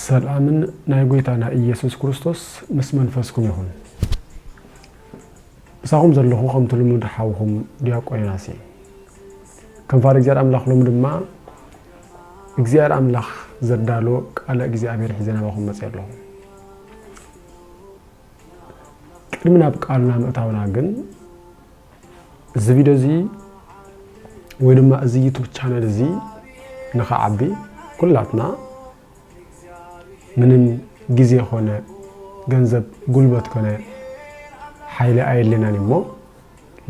ሰላምን ናይጎይታና ኢየሱስ ክርስቶስ መስመን ፈስኩም ይሁን ሳሁም ዘለኹ ከምትልሙ ድሓውኹም ዲያቆናሲ ከንፋር እግዚአብሔር አምላኽ ሎም ድማ እግዚአብሔር አምላኽ ዘዳሎ ቃለ እግዚአብሔር ሒዘና ባኹም መጽያለሁ ቅድምና በቃልና መጣውና ግን እዚ ቪዲዮ እዚ ወይ ድማ እዚ ዩቲዩብ ቻናል እዚ ንኸዓቢ ኩላትና ምንም ጊዜ ሆነ ገንዘብ ጉልበት ኮነ ኃይለ አይለናንሞ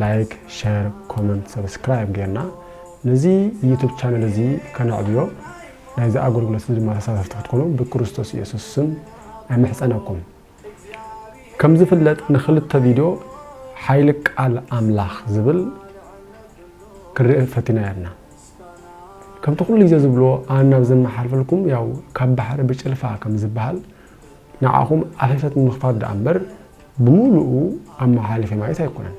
ላይክ ሼር ኮሜንት ሰብስክራይብ ገና ነዚ ዩቲዩብ ቻናል እዚ ከናዕብዮ ናይዚ አገልግሎት ድማ ተሳታፊ ትኮኑ በክርስቶስ ኢየሱስ ስም አመሕፀናኩም ከም ዝፍለጥ ንኽልተ ቪዲዮ ኃይለ ቃል አምላኽ ዝብል ክርእ ፈቲና ያና كم تقول لي زبلو أنا بزم حرفلكم ياو كبحر بجلفا كم زبال نعاهم أحسن مخفض أمبر بمولو أما حالي في ما يسيكونن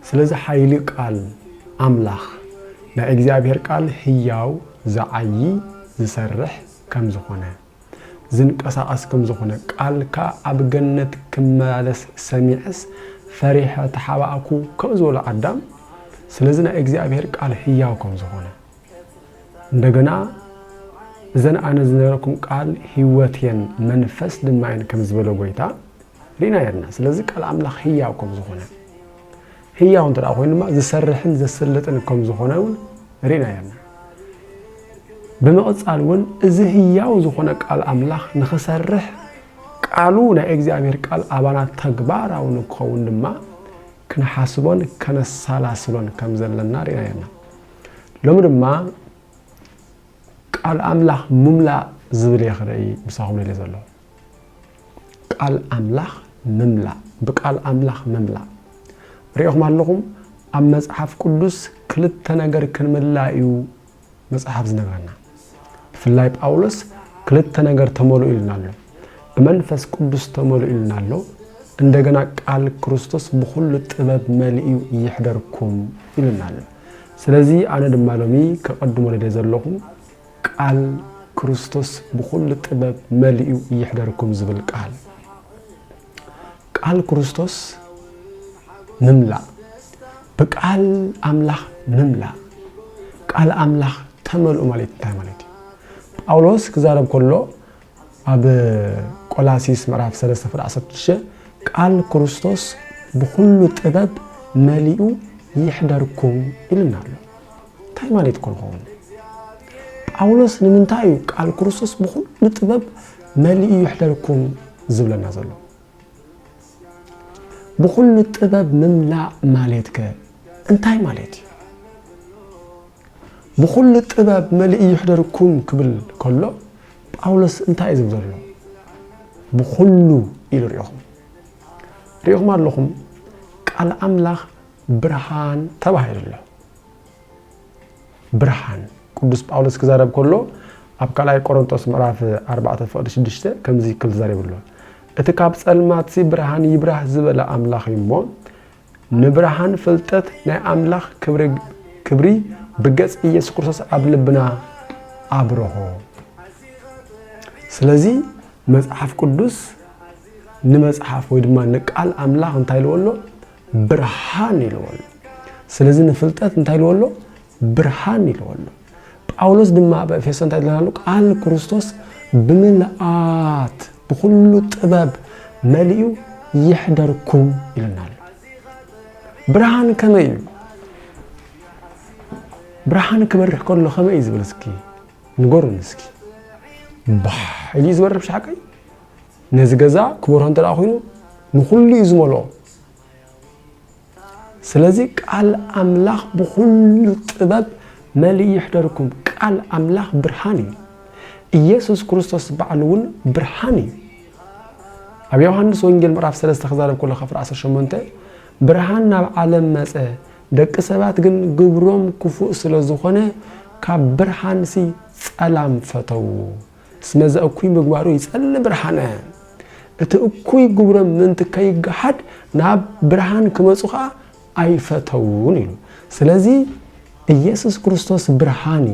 سلزة حيلي قال أملاخ لا إجزابير قال هياو زعي زسرح كم زخونه زنك أساس كم زخونه قال كا أبجنت كمالس سميعس فريحة تحواكو كم زول عدم سلازنا إجزابير قال هياو كم زخونه እንደገና ዘን አነዝነረኩም ቃል ህይወቴን መንፈስ ድማይን ከም ዝበለው ጎይታ ሪና ያርና ስለዚህ ቃል አምላኽ ህያው ከም ዝኾነ ህያው እንተራ ኮይንማ ዝሰርሕን ዘሰለጥን ከም ዝኾነው ሪና ያርና በመቀጻልውን እዚ ህያው ዝኾነ ቃል አምላኽ ንኸሰርሕ ቃሉ ናይ እግዚአብሔር ቃል አባና ተግባራው ንከውን ድማ ክንሓስቦን ከነሳላስሎን ከም ዘለና ሪና ያርና ሎም ድማ قال أملاخ مملا زبلي خري بصاحب لي زلوا قال أملاخ مملا بقال أملاخ مملا ريهم علىهم أم مصحف قدوس كلت نجار كنملايو مصحف زنغرنا في الله باولس كلت نجار تمولو إلنالو بمنفس قدوس تمولو إلنالو እንደገና ቃል ክርስቶስ በሁሉ ጥበብ መልኡ ይሕደርኩም ይልናል ስለዚህ አነ ደማሎሚ ከቀድሞ ለደ ዘለኹም ቃል ክርስቶስ በሁሉ ጥበብ መልኡ ይሕደርኩም ዝብል ቃል ክርስቶስ ምምላ በቃል አምላኽ ምምላ ቃል አምላኽ ተመልኡ ማለት እንታይ ማለት ጳውሎስ ከዛረብ ኮሎ አብ ቆላሲስ ምዕራፍ 3:16 ቃል ክርስቶስ በሁሉ ጥበብ መልኡ ይሕደርኩም ይልናል እንታይ ማለት ኮን ጳውሎስ ንምንታዩ ቃል ክርስቶስ በሁሉ ጥበብ መልኡ ይሕደርኩም ዝብለና ዘሎ በሁሉ ጥበብ ምምላ ማለትከ እንታይ ማለት በሁሉ ጥበብ መልኡ ይሕደርኩም ክብል ከሎ ጳውሎስ እንታይ ዝብል ዘሎ በሁሉ ይልሪኹም ሪኹም ኣለኹም ቃል አምላኽ ብርሃን ተባሂሉሎ ብርሃን ቅዱስ ጳውሎስ ከዛረብ ኮሎ አብ ካላይ ቆሮንቶስ ምዕራፍ 4:6 ከምዚ ክል ዛሬብሎ እቲ ካብ ጸልማት ሲ ብርሃን ይብራህ ዝበለ አምላኽ ይሞ ንብርሃን ፍልጠት ናይ አምላኽ ክብሪ ብገጽ ኢየሱስ ክርስቶስ ኣብ ልብና አብረሆ ስለዚህ መጽሐፍ ቅዱስ ንመጽሐፍ ወይ ድማ ንቃል አምላኽ እንታይ ልወሎ ብርሃን ይልወሎ ስለዚህ ንፍልጠት እንታይ ልወሎ ብርሃን ይልወሎ ጳውሎስ ድማ በኤፌሶን ታይላሉ ቃል ክርስቶስ በመላአት በሁሉ ጥበብ መልኡ ይሕደርኩም ይልናል ብርሃን ከመይ ብርሃን ከመርሕ ኮሎ ከመይ ዝብልስኪ ንጎርን እስኪ ባህ እዚ ዝወርብ ሻቀይ ነዚ ገዛ ክብርሆን ተራ ኮይኑ ንኹሉ ይዝመሎ ስለዚህ ቃል አምላኽ በሁሉ ጥበብ መልኡ ይሕደርኩም ቃል አምላኽ ብርሃን ኢየሱስ ክርስቶስ ባዕሉውን ብርሃን ኣብ ዮሐንስ ወንጌል ምዕራፍ 3 ከዛረብ ኮሎ ከፍር 18 ብርሃን ናብ ዓለም መጸ ደቂ ሰባት ግን ግብሮም ክፉእ ስለዝኾነ ካብ ብርሃን ሲ ጸላም ፈተው ስለዚ እኩይ ምግባሩ ይጸል ብርሃን እቲ እኩይ ግብሮም ምንት ከይገሓድ ናብ ብርሃን ክመጹኻ አይፈተውን ይሉ ስለዚህ ኢየሱስ ክርስቶስ ብርሃን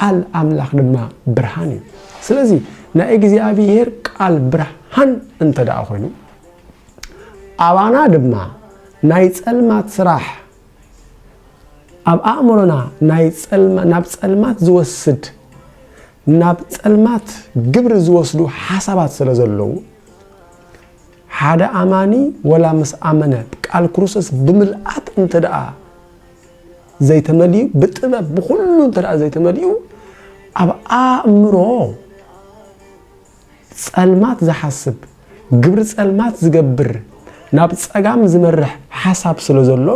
ቃል አምላኽ ድማ ብርሃን እዩ ስለዚህ ናይ እግዚአብሔር ቃል ብርሃን እንተዳ ኮይኑ አባና ድማ ናይ ጸልማት ስራሕ ኣብ ኣእምሮና ናይ ናብ ጸልማት ዝወስድ ናብ ጸልማት ግብር ዝወስዱ ሓሳባት ስለ ዘለዉ ሓደ አማኒ ወላ ምስ አመነ ቃል ክርስቶስ ብምልአት እንተዳ ዘይተመልዩ ብጥበብ ብኩሉ እንተዳ ዘይተመልዩ ኣብ ኣእምሮ ጸልማት ዝሓስብ ግብር ጸልማት ዝገብር ናብ ጸጋም ዝመርሕ ሓሳብ ስለ ዘሎ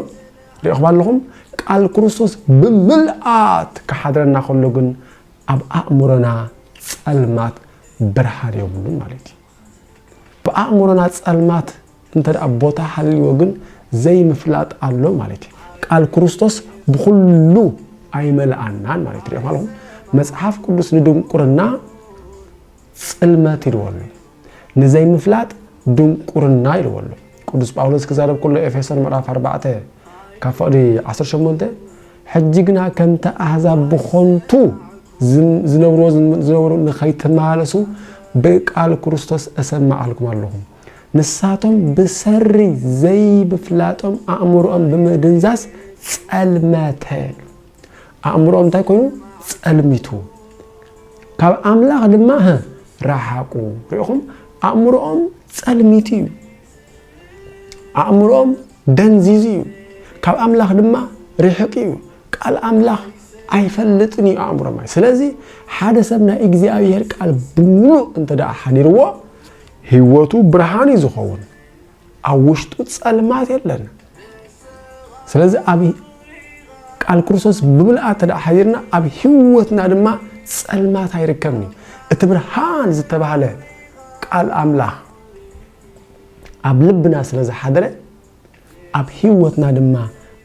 ሪእኹም ኣለኹም ቃል ክርስቶስ ብምልአት ከሓድረና ከሎ ግን ኣብ ኣእምሮና ጸልማት ብርሃን የብሉ ማለት እዩ በአእምሮና ጸልማት እንተዳ ቦታ ሓልዮ ግን ዘይምፍላጥ ኣሎ ማለት እዩ ቃል ክርስቶስ ብኩሉ ኣይመልአናን ማለት እዩ ሪእኹም ኣለኹም መጽሐፍ ቅዱስ ንድንቁርና ጸልማት ይልወሉ ንዘይምፍላጥ ድንቁርና ይልወሉ ቅዱስ ጳውሎስ ክዛረብ ከሎ ኤፌሶን ምዕራፍ 4 ካፍቅዲ 18 ሕጅግና ከምተ አሕዛብ ብኾንቱ ዝነብሩ ንኸይተማለሱ በቃል ክርስቶስ እሰማዓልኩም ኣለኹም ንሳቶም ብሰሪ ዘይብፍላጦም ኣእምሮኦም ብምድንዛዝ ጸልመተ ኣእምሮኦም እንታይ ኮይኑ ጸልሚቱ ካብ ኣምላኽ ድማ ረሓቁ ሪእኹም ኣእምሮኦም ጸልሚቱ እዩ ኣእምሮኦም ደንዚዙ እዩ ካብ ኣምላኽ ድማ ርሕቅ እዩ ቃል ኣምላኽ ኣይፈልጥን እዩ ኣእምሮኦም ስለዚ ሓደ ሰብ ናይ እግዚአብሔር ቃል ብምሉእ እንተዳ ሓኒርዎ ህይወቱ ብርሃን ይዝኸውን ኣብ ውሽጡ ጸልማት የለን ስለዚ ኣብ ቃል ክርስቶስ ብምልአት እንተዳ ሓኒርና ኣብ ህይወትና ድማ ጸልማት ኣይርከብኒ እቲ ብርሃን ዝተባሃለ ቃል ኣምላኽ ኣብ ልብና ስለ ዝሓደረ ኣብ ህይወትና ድማ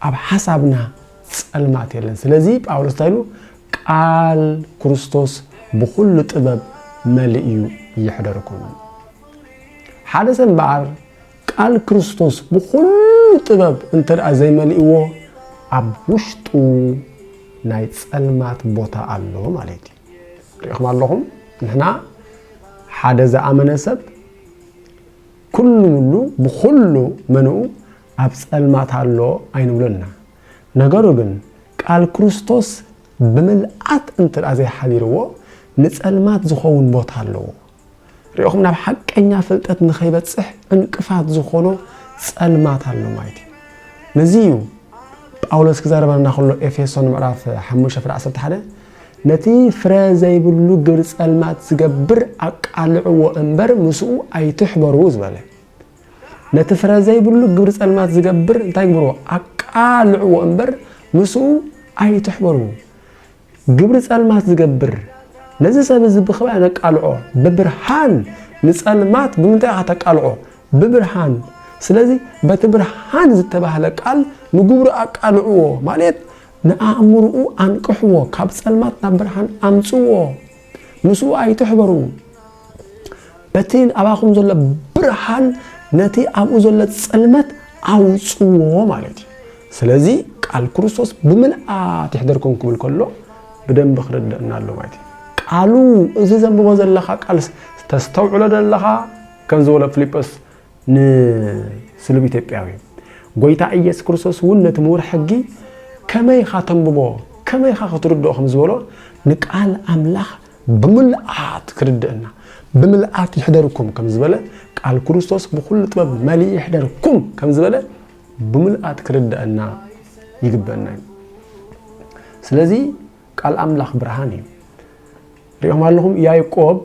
ኣብ ሓሳብና ጸልማት የለን ስለዚ ጳውሎስ ታይሉ ቃል ክርስቶስ ብኩሉ ጥበብ መልእዩ ይሕደርኩም ሓደ ሰብ በአር ቃል ክርስቶስ ብኩሉ ጥበብ እንተዳ ዘይመልእዎ ኣብ ውሽጡ ናይ ጸልማት ቦታ ኣሎ ማለት እዩ ሪእኹም ኣለኹም ንሕና ሓደ ዝኣመነ ሰብ ኩሉ ብኩሉ መንኡ ኣብ ጸልማት ኣሎ ኣይንብለና ነገሩ ግን ቃል ክርስቶስ ብምልአት እንተዳ ዘይሓዲርዎ ንጸልማት ዝኸውን ቦታ ኣለዎ ሪእኹም ናብ ሓቀኛ ፍልጠት ንኸይበጽሕ እንቅፋት ዝኾኖ ጸልማት ኣሎ ማለት እዩ ነዚ እዩ ጳውሎስ ክዛረበና ከሎ ኤፌሶን ምዕራፍ 5:11 ነቲ ፍረ ዘይብሉ ግብሪ ጸልማት ዝገብር ኣቃልዕዎ እምበር ምስኡ ኣይትሕበሩ ዝበለ ነቲ ፍረ ዘይብሉ ግብሪ ጸልማት ዝገብር እንታይ ግብሮ ኣቃልዕዎ እምበር ምስኡ ኣይትሕበሩ ግብሪ ጸልማት ዝገብር ነዚ ሰብ እዚ ብኸባይ ነቃልዖ ብብርሃን ንጸልማት ብምንታይ ተቃልዖ ብብርሃን ስለዚ በቲ ብርሃን ዝተባሃለ ቃል ንግብሩ ኣቃልዕዎ ማለት ንኣእምሮኡ አንቅሕዎ ካብ ጸልማት ናብ ብርሃን ኣምጽዎ ምስኡ ኣይትሕበሩ በቲ ኣባኹም ዘሎ ብርሃን ነቲ ኣብኡ ዘሎ ጸልመት ኣውጽዎ ማለት እዩ ስለዚ ቃል ክርስቶስ ብምልአት ይሕደርኩም ክብል ከሎ ብደንብ ክርድእና ኣሎ ማለት እዩ ቃሉ እዚ ዘንብቦ ዘለኻ ቃል ተስተውዕሎ ዘለኻ ከም ዝበለ ፊልጶስ ንስሉብ ኢትዮጵያዊ ጎይታ ኢየሱስ ክርስቶስ እውን ነቲ ምሁር ሕጊ ከመይ ኻተንብቦ ከመይ ኻትርድኦ ከም ዝበሎ ንቃል ኣምላኽ ብምልአት ክርድእና ብምልአት ይሕደርኩም ከም ዝበለ ቃል ክርስቶስ ብኩሉ ጥበብ መልእ ይሕደርኩም ከም ዝበለ ብምልአት ክርድአና ይግበአና ስለዚ ቃል ኣምላኽ ብርሃን እዩ ሪእኹም ኣለኹም ያዕቆብ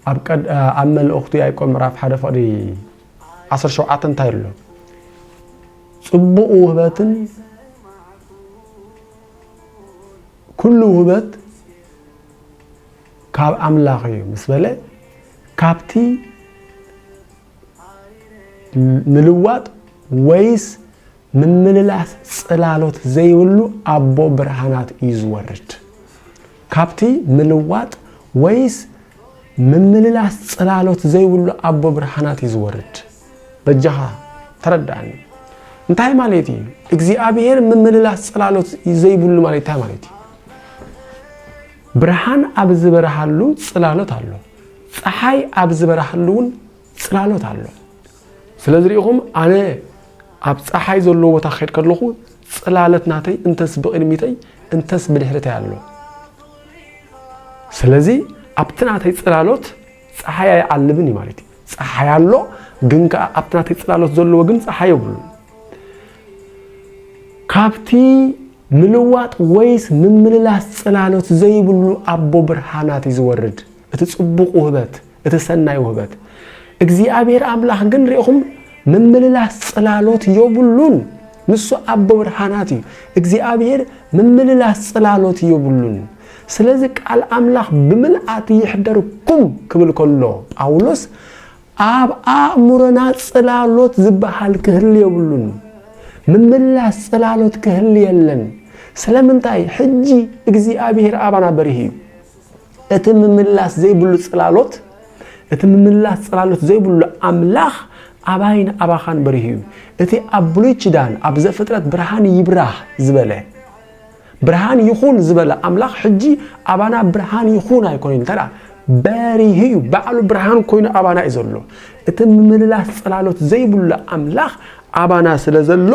ኣብ መልእኽቱ ያዕቆብ ምዕራፍ 1:17 እንታይ ኣሎ ጽቡቕ ውህበትን ኩሉ ውህበት ካብ ኣምላኽ እዩ ምስ በለ ካብቲ ምልዋጥ ወይስ ምምልላስ ጽላሎት ዘይብሉ ኣቦ ብርሃናት እዩ ዝወርድ ካብቲ ምልዋጥ ወይስ ምምልላስ ጽላሎት ዘይብሉ ኣቦ ብርሃናት እዩ ዝወርድ በጃኻ ተረዳእኒ እንታይ ማለት እዩ እግዚአብሔር ምምልላስ ጽላሎት ዘይብሉ ማለት እንታይ ማለት እዩ ብርሃን ኣብ ዝበረሃሉ ጽላሎት ኣሎ ፀሐይ ኣብ ዝበረሃሉን ጽላሎት ኣሎ ስለዚ ሪኢኹም ኣነ ኣብ ፀሐይ ዘሎ ቦታ ኸይድ ከለኹ ጽላሎት ናተይ እንተስ ብቕድሚተይ እንተስ ብድሕሪተይ ኣሎ ስለዚ ኣብቲ ናተይ ጽላሎት ፀሐይ ኣይዓልብን ማለት እዩ ፀሐይ ኣሎ ግን ኣብቲ ናተይ ጽላሎት ዘለዎ ግን ፀሐይ የብሉ ካብቲ ምልዋጥ ወይስ ምምልላስ ጽላሎት ዘይብሉ ኣቦ ብርሃናት ይዝወርድ እቲ ጽቡቕ ውህበት እቲ ሰናይ ውህበት እግዚአብሔር አምላክ ግን ሪኢኹም ምምልላስ ጽላሎት የብሉን ንሱ ኣቦ ብርሃናት እዩ እግዚአብሔር ምምልላስ ጽላሎት የብሉን ስለዚህ ቃል አምላክ ብምልአት ይሕደርኩም ክብል ከሎ ጳውሎስ ኣብ አእምሮና ጽላሎት ዝበሃል ክህል የብሉን ምምልላስ ጽላሎት ክህል የለን ስለምንታይ ሕጂ እግዚአብሔር አባና በሪሂ እቲ ምምልላስ ዘይብሉ ጽላሎት እቲ ምምልላስ ጽላሎት ዘይብሉ አምላክ አባይን አባኻን በሪሂ እቲ ኣብሉይ ኪዳን ኣብ ዘፍጥረት ብርሃን ይብራህ ዝበለ ብርሃን ይኹን ዝበለ አምላክ ሕጂ አባና ብርሃን ይኹን ኣይኮነን ተራ በሪሂ ባዕሉ ብርሃን ኮይኑ አባና ይዘሎ እቲ ምምልላስ ጽላሎት ዘይብሉ አምላክ አባና ስለዘሎ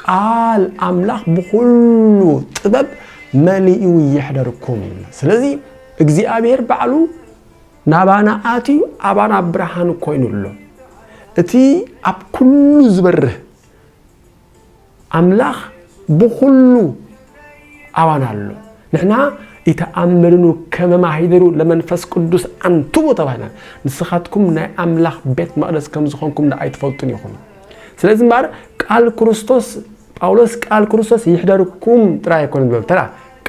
ቃል አምላክ በሁሉ ጥበብ መሊኡ ይሕደርኩም ስለዚህ እግዚአብሔር ባዕሉ ናባና አቲ አባና ብርሃን ኮይኑሎ እቲ ኣብ ኩሉ ዝበርህ አምላክ በሁሉ አባና አሎ ንሕና ይተአምሩኑ ከመማሂደሩ ለመንፈስ ቅዱስ አንቱሙ ተባህና ንስኻትኩም ናይ አምላክ ቤት መቅደስ ከም ዝኾንኩም አይትፈልጡን ይኹን ስለዚህ ማር ቃል ክርስቶስ ጳውሎስ ቃል ክርስቶስ ይሕደርኩም ጥራይ ኮን በተራ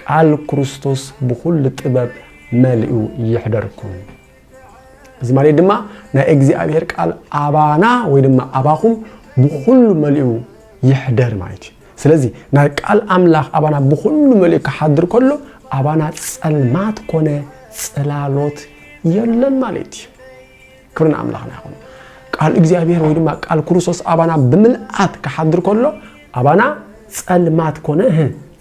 ቃል ክርስቶስ በሁሉ ጥበብ መሊኡ ይሕደርኩም ዝማሬ ድማ ናይ እግዚአብሔር ቃል አባና ወይ ድማ አባኹም በሁሉ መሊኡ ይሕደር ማለት ስለዚህ ናይ ቃል አምላክ አባና በሁሉ መሊኡ ከሐድር ከሎ አባና ጸልማት ኮነ ጽላሎት የለን ማለት ክብርና አምላክና ይሁን ቃል እግዚአብሔር ወይ ድማ ቃል ክርስቶስ አባና ብምልአት ከሐድር ከሎ አባና ጸልማት ኮነ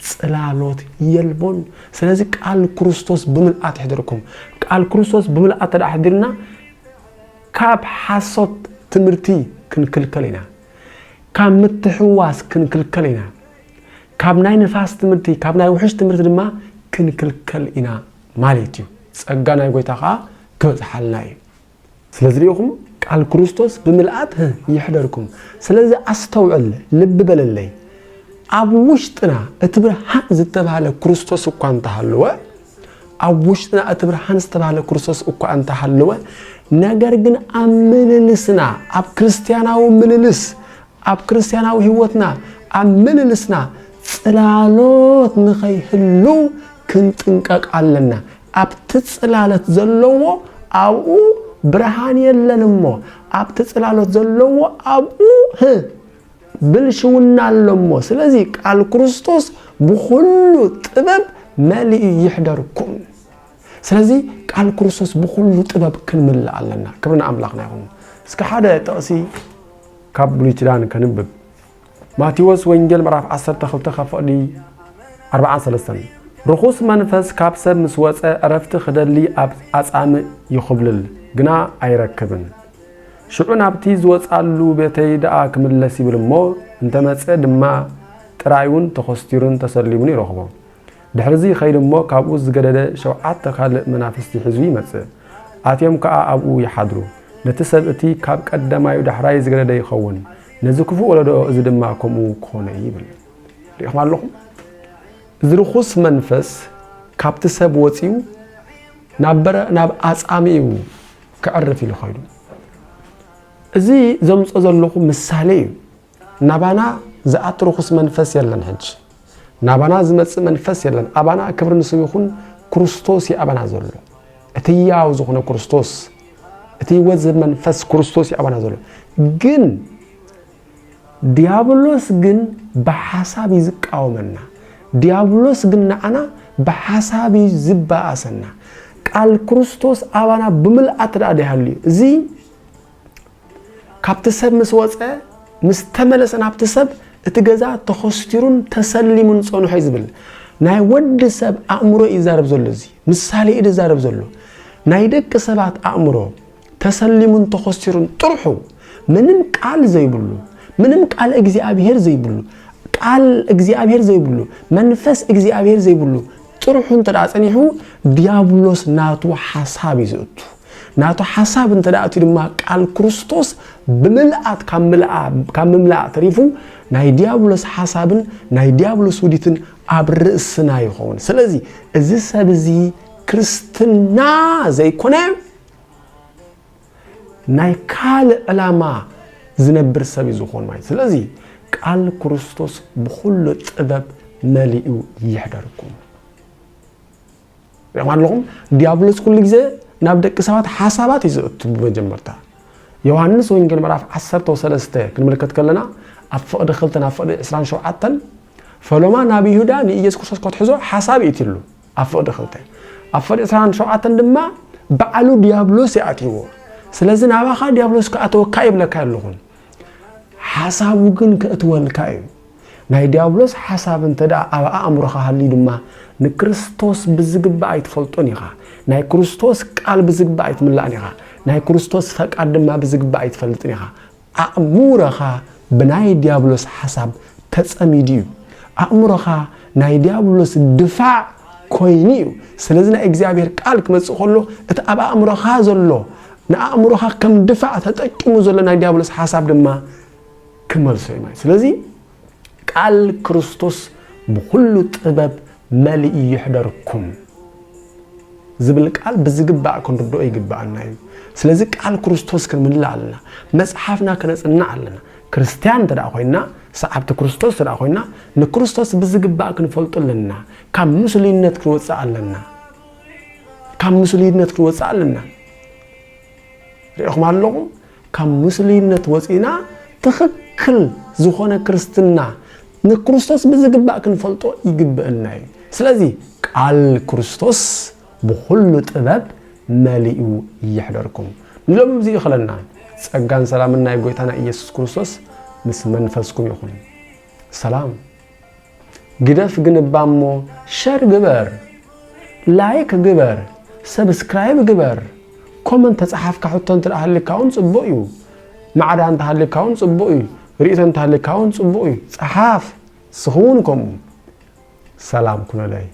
ጽላሎት የልቦን ስለዚህ ቃል ክርስቶስ ብምልአት ይሕድርኩም ቃል ክርስቶስ ብምልአት ተዳሕድርና ካብ ሓሶት ትምርቲ ክንክልከለና ካብ ምትሕዋስ ክንክልከለና ካብ ናይ ንፋስ ትምርቲ ካብ ናይ ውሕሽ ትምርቲ ድማ ክንክልከልና ማለት እዩ ጸጋ ናይ ጎይታኻ ክበጽሓልና እዩ ስለዚህ ሪኢኹም ቃል ክርስቶስ ብምልአት ይሕደርኩም ስለዚህ አስተውዕል ልብ በለለይ ኣብ ውሽጥና እቲ ብርሃን ዝተባሃለ ክርስቶስ እኳ እንተሃለወ ኣብ ውሽጥና እቲ ብርሃን ዝተባሃለ ክርስቶስ እኳ እንተሃለወ ነገር ግን ኣብ ምልልስና ኣብ ክርስቲያናዊ ምልልስ ኣብ ክርስቲያናዊ ህይወትና ኣብ ምልልስና ጽላሎት ንኸይህሉ ክንጥንቀቅ ኣለና ኣብቲ ጽላሎት ዘለዎ ኣብኡ ብርሃን የለንሞ ኣብቲ ጽላሎት ዘለዎ ኣብኡ ብልሽውና ኣለሞ ስለዚህ ቃል ክርስቶስ በሁሉ ጥበብ መሊኡ ይሕደርኩም ስለዚህ ቃል ክርስቶስ በሁሉ ጥበብ ክንምልእ ኣለና ክብርና አምላክና ይሁን እስከ ሓደ ጥቕሲ ካብ ብሉይ ኪዳን ከንብብ ማቴዎስ ወንጌል ምዕራፍ 12 ከፍቕዲ 43 ርኹስ መንፈስ ካብ ሰብ ምስ ወፀ ዕረፍቲ ክደሊ ኣብ ኣጻምእ ይኽብልል ግና ኣይረክብን ሽዑ ናብቲ ዝወፃሉ ቤተይ ደኣ ክምለስ ይብል እሞ እንተመፀ ድማ ጥራዩን ተኸስቲሩን ተሰሊሙን ይረኽቦ ድሕርዚ ኸይድ እሞ ካብኡ ዝገደደ ሸውዓተ ካልእ መናፍስቲ ሒዙ ይመጽእ ኣትዮም ከዓ ኣብኡ ይሓድሩ ነቲ ሰብ እቲ ካብ ቀዳማዩ ዳሕራይ ዝገደደ ይኸውን ነዚ ክፉእ ወለዶ እዚ ድማ ከምኡ ክኾነ ይብል ሪኢኹም ኣለኹም እዚ ርኹስ መንፈስ ካብቲ ሰብ ወፂኡ ናብ ኣጻሚኡ ክዕርፍ ኢሉ ኸይዱ እዚ ዘምጾ ዘለኹ ምሳሌ እዩ ናባና ዝኣት ርኹስ መንፈስ የለን ሕጂ ናባና ዝመጽእ መንፈስ የለን ኣባና ክብሪ ንስሙ ይኹን ክርስቶስ ይኣባና ዘሎ እቲ ያው ዝኾነ ክርስቶስ እቲ ወዝብ መንፈስ ክርስቶስ ይኣባና ዘሎ ግን ዲያብሎስ ግን በሐሳብ ይዝቃወመና ዲያብሎስ ግን ንዓና በሐሳብ ይዝባኣሰና ቃል ክርስቶስ ኣባና ብምልአት ዳዲሃሉ እዚ ካብቲ ሰብ ምስ ወፀ ምስ ተመለሰ ናብቲ ሰብ እቲ ገዛ ተኸስቲሩን ተሰሊሙን ጸንሑ ይዝብል ናይ ወድ ሰብ ኣእምሮ ይዛረብ ዘሎ እዚ ምሳሌ ይዛረብ ዘሎ ናይ ደቂ ሰባት ኣእምሮ ተሰሊሙን ተኸሲሩን ጥርሑ ምንም ቃል ዘይብሉ ምንም ቃል እግዚአብሔር ዘይብሉ ቃል እግዚአብሔር ዘይብሉ መንፈስ እግዚአብሔር ዘይብሉ ጥርሑን ተዳጸኒሑ ዲያብሎስ ናቱ ሐሳብ ይዘቱ ናቱ ሐሳብ እንተዳአቱ ድማ ቃል ክርስቶስ ብምልአት ካምምላእ ተሪፉ ናይ ዲያብሎስ ሐሳብን ናይ ዲያብሎስ ውዲትን ኣብ ርእስና ይኸውን ስለዚህ እዚ ሰብ እዚ ክርስትና ዘይኮነ ናይ ካል ዕላማ ዝነብር ሰብ ይዝኾን ማለት ስለዚህ ቃል ክርስቶስ ብኩሉ ጥበብ መሊኡ ይሕደርኩም ያማለኩም ዲያብሎስ ኩሉ ግዜ ናብ ደቂ ሰባት ሐሳባት ይዘቱ በመጀመርታ ዮሐንስ ወንጌል ምዕራፍ 13 ክንመለከት ከለና አፍቅድ خلتنا አፍቅድ 27 ፈሎማ ናብ ይሁዳ ንኢየሱስ ክርስቶስ ከተሕዞ ሐሳብ ይትሉ አፍቅድ 27 ድማ በዓሉ ዲያብሎስ ያአትይዎ ስለዚህ ናባኻ ዲያብሎስ ከአተወካ ይብለካ ያለኹን ሐሳቡ ግን ከእትወልካ እዩ ናይ ዲያብሎስ ሐሳብ እንተዳ ኣብ አእምሮኻ ሃሊ ድማ ንክርስቶስ ብዝግባ አይትፈልጦን ኢኻ ናይ ክርስቶስ ቃል ብዝግባ አይትምላእን ኢኻ ናይ ክርስቶስ ፈቃድ ድማ ብዝግባ አይትፈልጥን ኢኻ አእምሮኻ ብናይ ዲያብሎስ ሐሳብ ተጸሚድዩ አእምሮኻ ናይ ዲያብሎስ ድፋዕ ኮይኒዩ ስለዚህ ናይ እግዚአብሔር ቃል ክመጽእ ከሎ እቲ ኣብ አእምሮኻ ዘሎ ንአእምሮኻ ከም ድፋዕ ተጠቂሙ ዘሎ ናይ ዲያብሎስ ሐሳብ ድማ ክመልሶ ይማይ ስለዚህ ቃል ክርስቶስ ብኩሉ ጥበብ መሊኡ ይሕደርኩም ዝብል ቃል ብዝግባእ ክንርድኦ ይግባአና እዩ ስለዚህ ቃል ክርስቶስ ክንምልእ ኣለና መጽሓፍና ከነጽና ኣለና ክርስቲያን ተዳ ኮይና ሰዓብቲ ክርስቶስ ተዳ ኮይና ንክርስቶስ ብዝግባእ ክንፈልጥልና ካብ ሙስሊምነት ክንወጽእ ኣለና رأيكم علىكم كم مسلمين توزينا تخكل زخونة كريستنا نكريستوس بزجبا كنفلتو يجبئنا سلازي قال كريستوس بكل طبب مليء يحضركم لم زي خلنا ጸጋን ሰላምና ይጎይታና ኢየሱስ ክርስቶስ ምስ መንፈስኩም ይሁን ሰላም ግደፍ ግንባሞ ሸር ግበር ላይክ ግበር ሰብስክራይብ ግበር ኮመንት ተጻሐፍ ካሁተን ተላህልካውን ጽቡዩ ማዕዳን ተላህልካውን ጽቡዩ ሪእተን ተላህልካውን ጽቡዩ ጻሐፍ ስኹንኩም ሰላም ኩነላይ